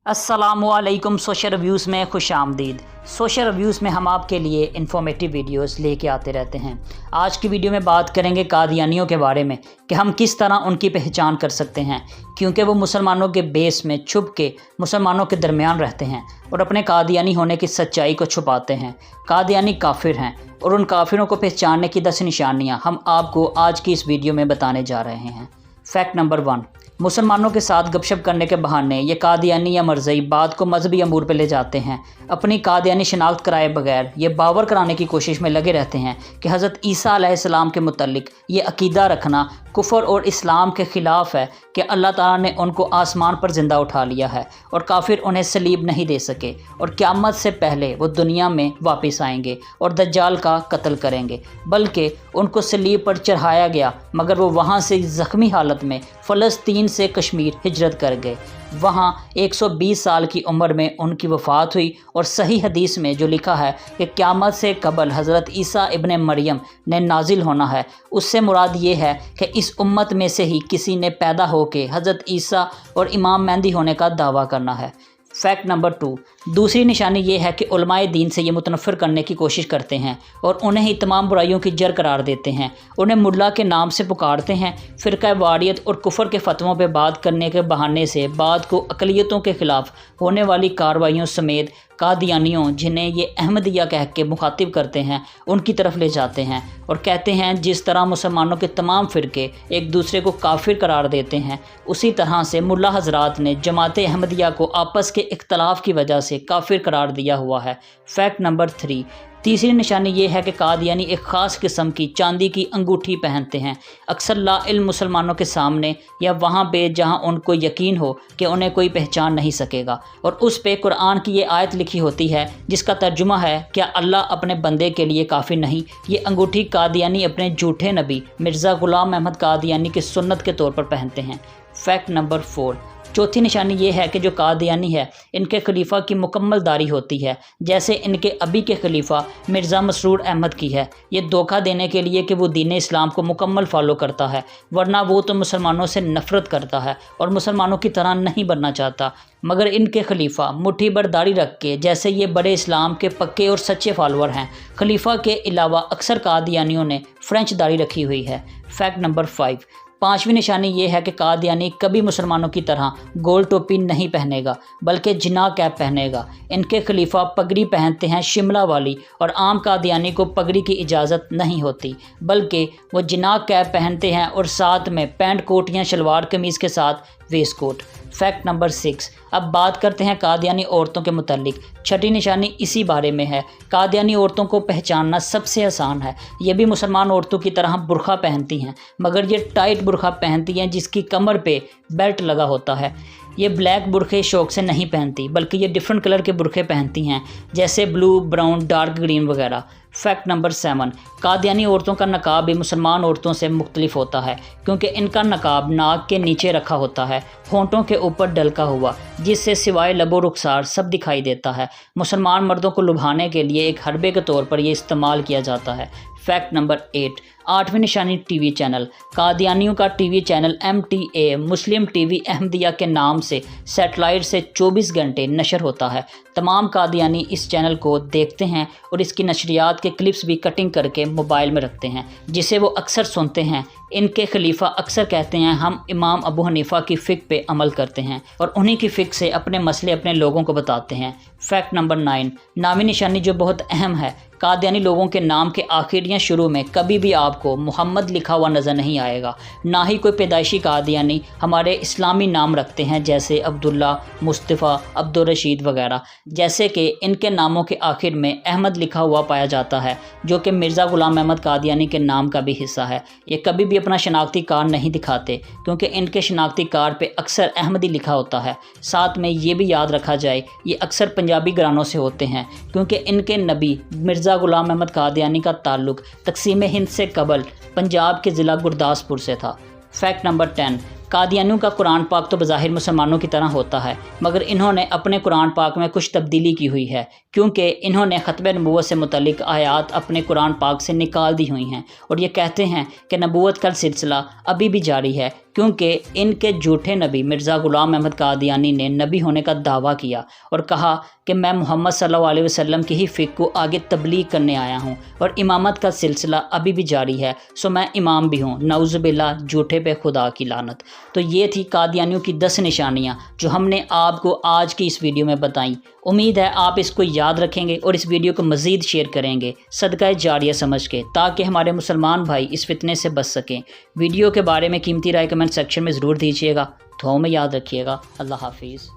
अस्सलामुअलैकुम। Social reviews में खुश आमदीद। सोशल रिव्यूज़ में हम आपके लिए इन्फॉर्मेटिव वीडियोस लेके आते रहते हैं। आज की वीडियो में बात करेंगे कादियानियों के बारे में कि हम किस तरह उनकी पहचान कर सकते हैं, क्योंकि वो मुसलमानों के बेस में छुप के मुसलमानों के दरमियान रहते हैं और अपने कादियानी होने की सच्चाई को छुपाते हैं। कादियानी काफिर हैं और उन काफिरों को पहचानने की 10 निशानियाँ हम आपको आज की इस वीडियो में बताने जा रहे हैं। फैक्ट नंबर 1, मुसलमानों के साथ गपशप करने के बहाने ये कादियानी या मरज़ई बात को मजहबी अमूर पर ले जाते हैं। अपनी कादियानी शनाख्त कराए बगैर ये बावर कराने की कोशिश में लगे रहते हैं कि हज़रत ईसा अलैहिस्सलाम के मुतल्लिक ये अकीदा रखना कुफ़र और इस्लाम के ख़िलाफ़ है कि अल्लाह ताला ने उनको आसमान पर ज़िंदा उठा लिया है और काफिर उन्हें सलीब नहीं दे सके और क़यामत से पहले वो दुनिया में वापस आएंगे और दज्जाल का कत्ल करेंगे। बल्कि उनको सलीब पर चढ़ाया गया मगर वो वहाँ से ज़ख्मी हालत में फ़लस्तीन से कश्मीर हिजरत कर गए। वहाँ 120 साल की उम्र में उनकी वफ़ात हुई और सही हदीस में जो लिखा है कि क़यामत से कबल हज़रत ईसा इब्न मरियम ने नाजिल होना है, उससे मुराद ये है कि इस उम्मत में से ही किसी ने पैदा होकर हज़रत ईसा और इमाम मेहदी होने का दावा करना है। फैक्ट नंबर 2, दूसरी निशानी ये है कि उलमाए दीन से ये मुतनफ़िर करने की कोशिश करते हैं और उन्हें ही तमाम बुराइयों की जड़ करार देते हैं। उन्हें मुल्ला के नाम से पुकारते हैं। फ़िरका वारियत और कुफ़र के फ़तवों पर बात करने के बहाने से बात को अक़लियतों के ख़िलाफ़ होने वाली कार्रवाइयों समेत कादियानियों, जिन्हें ये अहमदिया कह के मुखातिब करते हैं, उनकी तरफ ले जाते हैं और कहते हैं जिस तरह मुसलमानों के तमाम फ़िरके एक दूसरे को काफिर करार देते हैं, उसी तरह से मुल्ला हज़रात ने जमात अहमदिया को आपस के इख्तलाफ की वजह से काफिर करार दिया हुआ है। फैक्ट नंबर 3, तीसरी निशानी ये है कि कादियानी एक ख़ास किस्म की चांदी की अंगूठी पहनते हैं। अक्सर लाइल मुसलमानों के सामने या वहाँ पे जहाँ उनको यकीन हो कि उन्हें कोई पहचान नहीं सकेगा और उस पे कुरान की ये आयत लिखी होती है जिसका तर्जुमा है, क्या अल्लाह अपने बंदे के लिए काफ़ी नहीं। ये अंगूठी कादियानी अपने झूठे नबी मिर्ज़ा ग़ुलाम अहमद कादियानी की सुन्नत के तौर पर पहनते हैं। फैक्ट नंबर 4, चौथी निशानी ये है कि जो कादियानी है इनके खलीफा की मुकम्मल दाढ़ी होती है, जैसे इनके अभी के खलीफा मिर्ज़ा मसरूर अहमद की है। ये धोखा देने के लिए कि वो दीन इस्लाम को मुकम्मल फॉलो करता है, वरना वो तो मुसलमानों से नफ़रत करता है और मुसलमानों की तरह नहीं बनना चाहता। मगर इनके खलीफा मुट्ठी भर दाढ़ी रख के, जैसे ये बड़े इस्लाम के पक्के और सच्चे फॉलोअर हैं। खलीफा के अलावा अक्सर कादियानियों ने फ्रेंच दाढ़ी रखी हुई है। फैक्ट नंबर 5, पांचवी निशानी ये है कि कादियानी कभी मुसलमानों की तरह गोल टोपी नहीं पहनेगा बल्कि जिना कैप पहनेगा। इनके खलीफा पगड़ी पहनते हैं शिमला वाली और आम कादियानी को पगड़ी की इजाज़त नहीं होती, बल्कि वो जिना कैप पहनते हैं और साथ में पैंट कोट या शलवार कमीज़ के साथ वेस्ट कोट। फैक्ट नंबर 6, अब बात करते हैं कादियानी औरतों के मुतालिक। छठी निशानी इसी बारे में है। कादियानी औरतों को पहचानना सबसे आसान है। ये भी मुसलमान औरतों की तरह बुरखा पहनती हैं, मगर ये टाइट बुरखा पहनती हैं जिसकी कमर पे बेल्ट लगा होता है। ये ब्लैक बुरखे शौक से नहीं पहनती, बल्कि ये डिफरेंट कलर के बुरखे पहनती हैं, जैसे ब्लू, ब्राउन, डार्क ग्रीन वगैरह। फैक्ट नंबर 7, कादियानी औरतों का नकाब भी मुसलमान औरतों से मुख्तलिफ होता है, क्योंकि इनका नकाब नाक के नीचे रखा होता है, होंठों के ऊपर डलका हुआ, जिससे सिवाय लबो रुखसार सब दिखाई देता है। मुसलमान मर्दों को लुभाने के लिए एक हरबे के तौर पर यह इस्तेमाल किया जाता है। फैक्ट नंबर 8, आठवीं निशानी टीवी चैनल। कादियानियों का TV channel MTA Muslim TV Ahmadiyya के नाम से सेटेलाइट से 24 घंटे नशर होता है। तमाम कादियानी इस चैनल को देखते हैं और इसकी नशरियात के क्लिप्स भी कटिंग करके मोबाइल में रखते हैं, जिसे वो अक्सर सुनते हैं। इनके खलीफा अक्सर कहते हैं हम इमाम अबू हनीफ़ा की फ़िक पे अमल करते हैं और उन्हीं की फ़िक से अपने मसले अपने लोगों को बताते हैं। फैक्ट नंबर 9, नामी निशानी जो बहुत अहम है। कादियानी लोगों के नाम के आखिर या शुरू में कभी भी आपको मोहम्मद लिखा हुआ नज़र नहीं आएगा। ना ही कोई पैदाइशी कादियानी हमारे इस्लामी नाम रखते हैं, जैसे अब्दुल्ला, मुस्तफ़ा, अब्दुल रशीद वगैरह। जैसे कि इनके नामों के आखिर में अहमद लिखा हुआ पाया जाता है, जो कि मिर्ज़ा ग़ुलाम अहमद कादियानी के नाम का भी हिस्सा है। ये कभी भी अपना शनाख्ती कार्ड नहीं दिखाते, क्योंकि इनके शनाख्ती कार्ड पे अक्सर अहमदी लिखा होता है। साथ में ये भी याद रखा जाए, ये अक्सर पंजाबी घरानों से होते हैं, क्योंकि इनके नबी मिर्ज़ा ग़ुलाम अहमद कादियानी का ताल्लुक़ तक़सीम हिंद से कबल पंजाब के ज़िला गुरदासपुर से था। फैक्ट नंबर 10, قادیانیوں کا قرآن پاک تو بظاہر مسلمانوں کی طرح ہوتا ہے، مگر انہوں نے اپنے قرآن پاک میں کچھ تبدیلی کی ہوئی ہے، کیونکہ انہوں نے ختم نبوت سے متعلق آیات اپنے قرآن پاک سے نکال دی ہوئی ہیں، اور یہ کہتے ہیں کہ نبوت کا سلسلہ ابھی بھی جاری ہے، کیونکہ ان کے جھوٹے نبی مرزا غلام احمد قادیانی نے نبی ہونے کا دعویٰ کیا اور کہا کہ میں محمد صلی اللہ علیہ وسلم کی ہی فقہ کو آگے تبلیغ کرنے آیا ہوں، اور امامت کا سلسلہ ابھی بھی جاری ہے، سو میں امام بھی ہوں، نعوذ باللہ، جھوٹے پہ خدا کی لعنت۔ تو یہ تھی قادیانیوں کی 10 نشانیاں جو ہم نے آپ کو آج کی اس ویڈیو میں بتائیں۔ امید ہے آپ اس کو یاد رکھیں گے اور اس ویڈیو کو مزید شیئر کریں گے صدقہ جاریہ سمجھ کے، تاکہ ہمارے مسلمان بھائی اس فتنے سے بچ سکیں۔ ویڈیو کے بارے میں قیمتی رائے کمنٹ سیکشن میں ضرور دیجیے گا، دعاؤں میں یاد رکھیے گا۔ اللہ حافظ۔